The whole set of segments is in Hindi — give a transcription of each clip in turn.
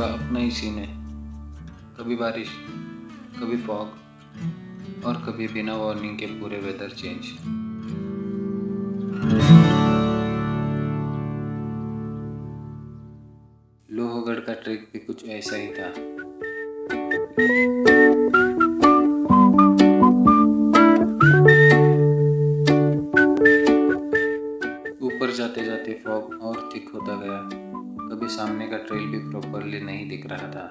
का अपना ही सीन है। कभी बारिश, कभी फॉग और कभी बिना वार्निंग के पूरे वेदर चेंज। लोहगढ़ का ट्रैक भी कुछ ऐसा ही था। ऊपर जाते जाते फॉग और थिक होता गया। कभी सामने का ट्रेल भी प्रॉपरली नहीं दिख रहा था।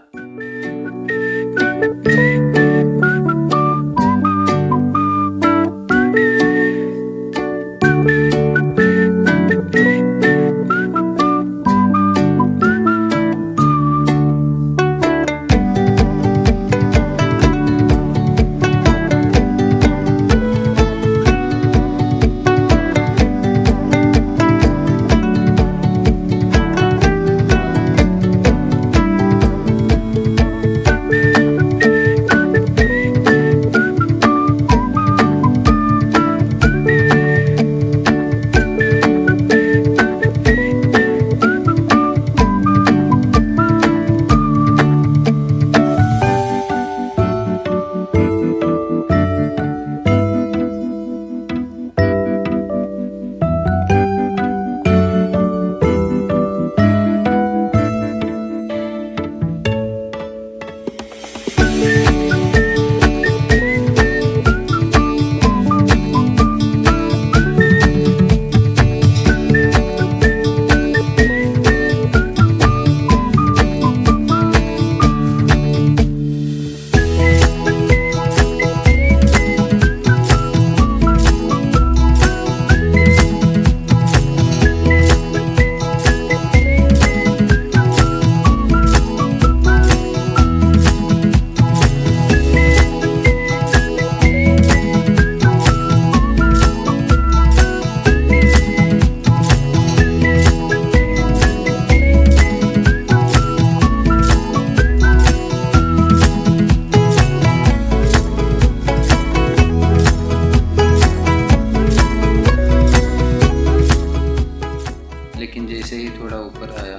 लेकिन जैसे ही थोड़ा ऊपर आया,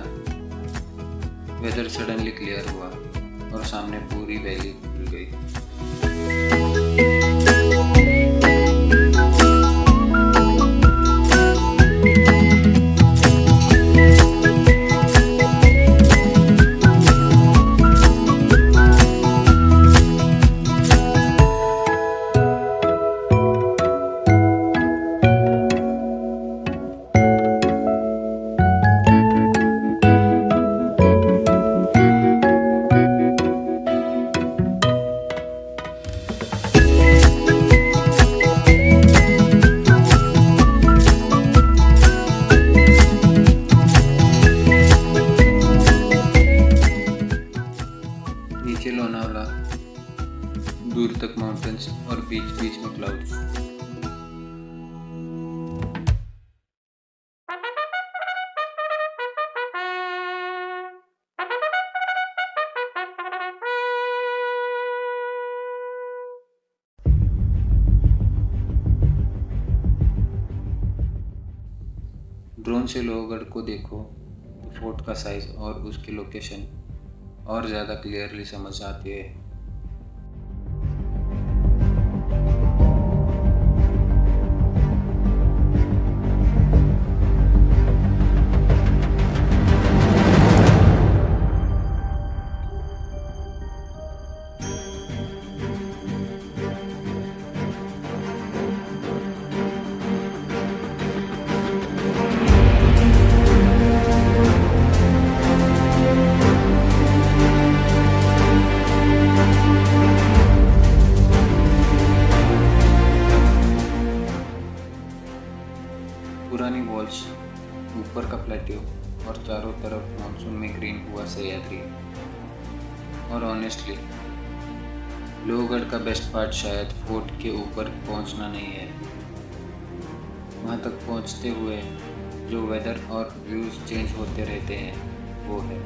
वेदर सडनली क्लियर हुआ और सामने पूरी वैली खुल गई। नीचे लोनावला, दूर तक माउंटेन्स और बीच बीच में क्लाउड्स। ड्रोन से लोहगढ़ को देखो तो फोर्ट का साइज और उसकी लोकेशन और ज़्यादा क्लियरली समझ आती है। पुरानी वॉल्स, ऊपर का प्लेट्यू और चारों तरफ मानसून में ग्रीन हुआ सह्याद्री। और ऑनेस्टली लोहगढ़ का बेस्ट पार्ट शायद फोर्ट के ऊपर पहुंचना नहीं है, वहां तक पहुंचते हुए जो वेदर और व्यूज चेंज होते रहते हैं वो है।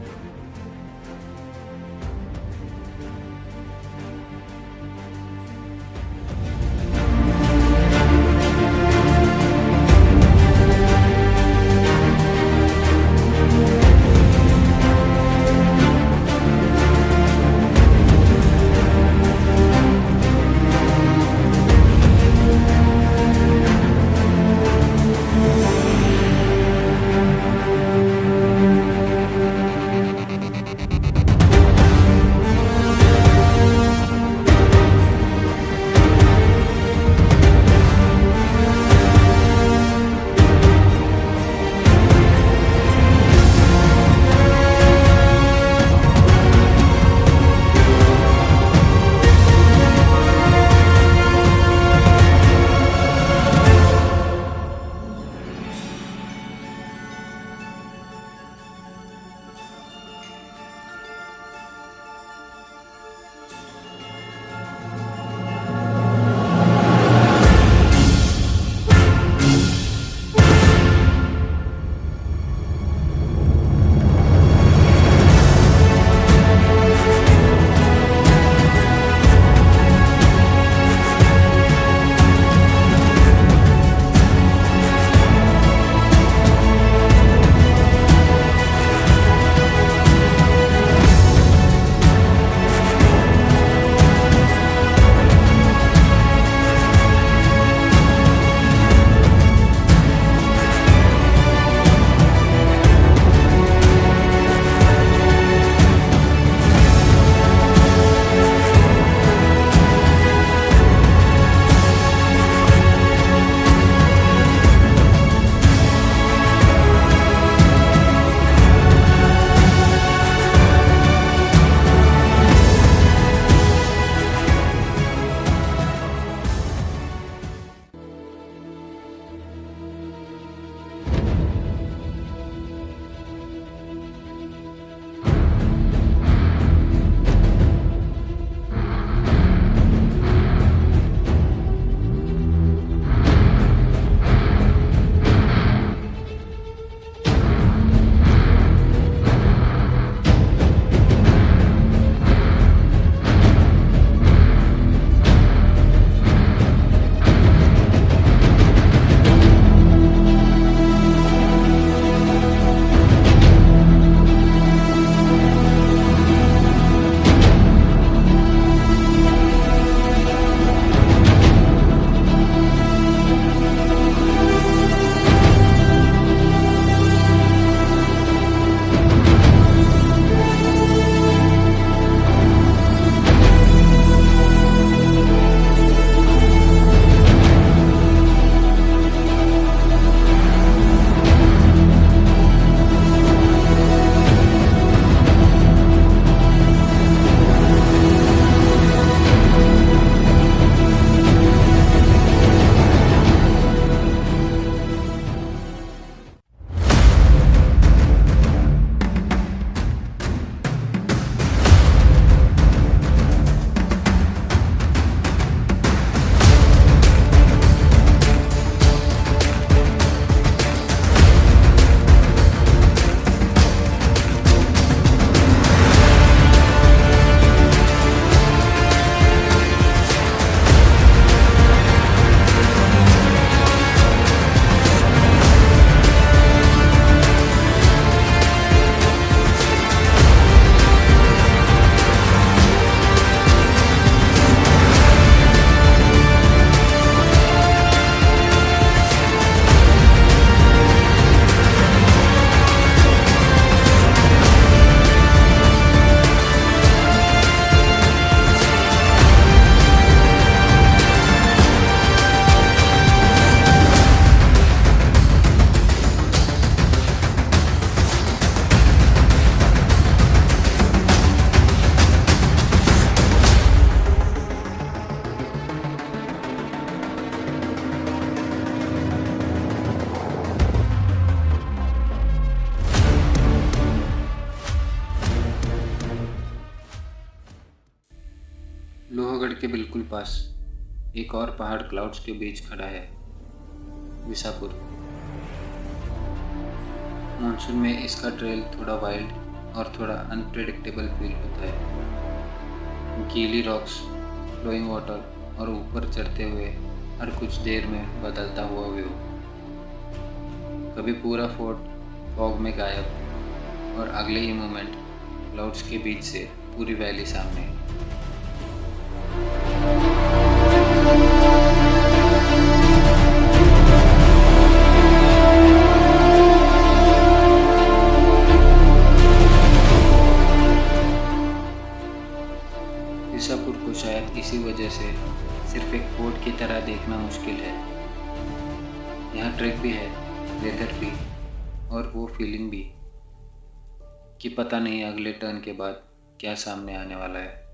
ट्रक के बिल्कुल पास एक और पहाड़ क्लाउड्स के बीच खड़ा है, विसापुर। मानसून में इसका ट्रेल थोड़ा वाइल्ड और थोड़ा अनप्रेडिक्टेबल फील होता है। गीली रॉक्स, फ्लोइंग वाटर और ऊपर चढ़ते हुए हर कुछ देर में बदलता हुआ व्यू। कभी पूरा फोर्ट फॉग में गायब और अगले ही मोमेंट क्लाउड्स के बीच से पूरी वैली सामने। विसापुर को शायद इसी वजह से सिर्फ एक फोर्ट की तरह देखना मुश्किल है। यहाँ ट्रैक भी है, वेदर भी, और वो फीलिंग भी कि पता नहीं अगले टर्न के बाद क्या सामने आने वाला है।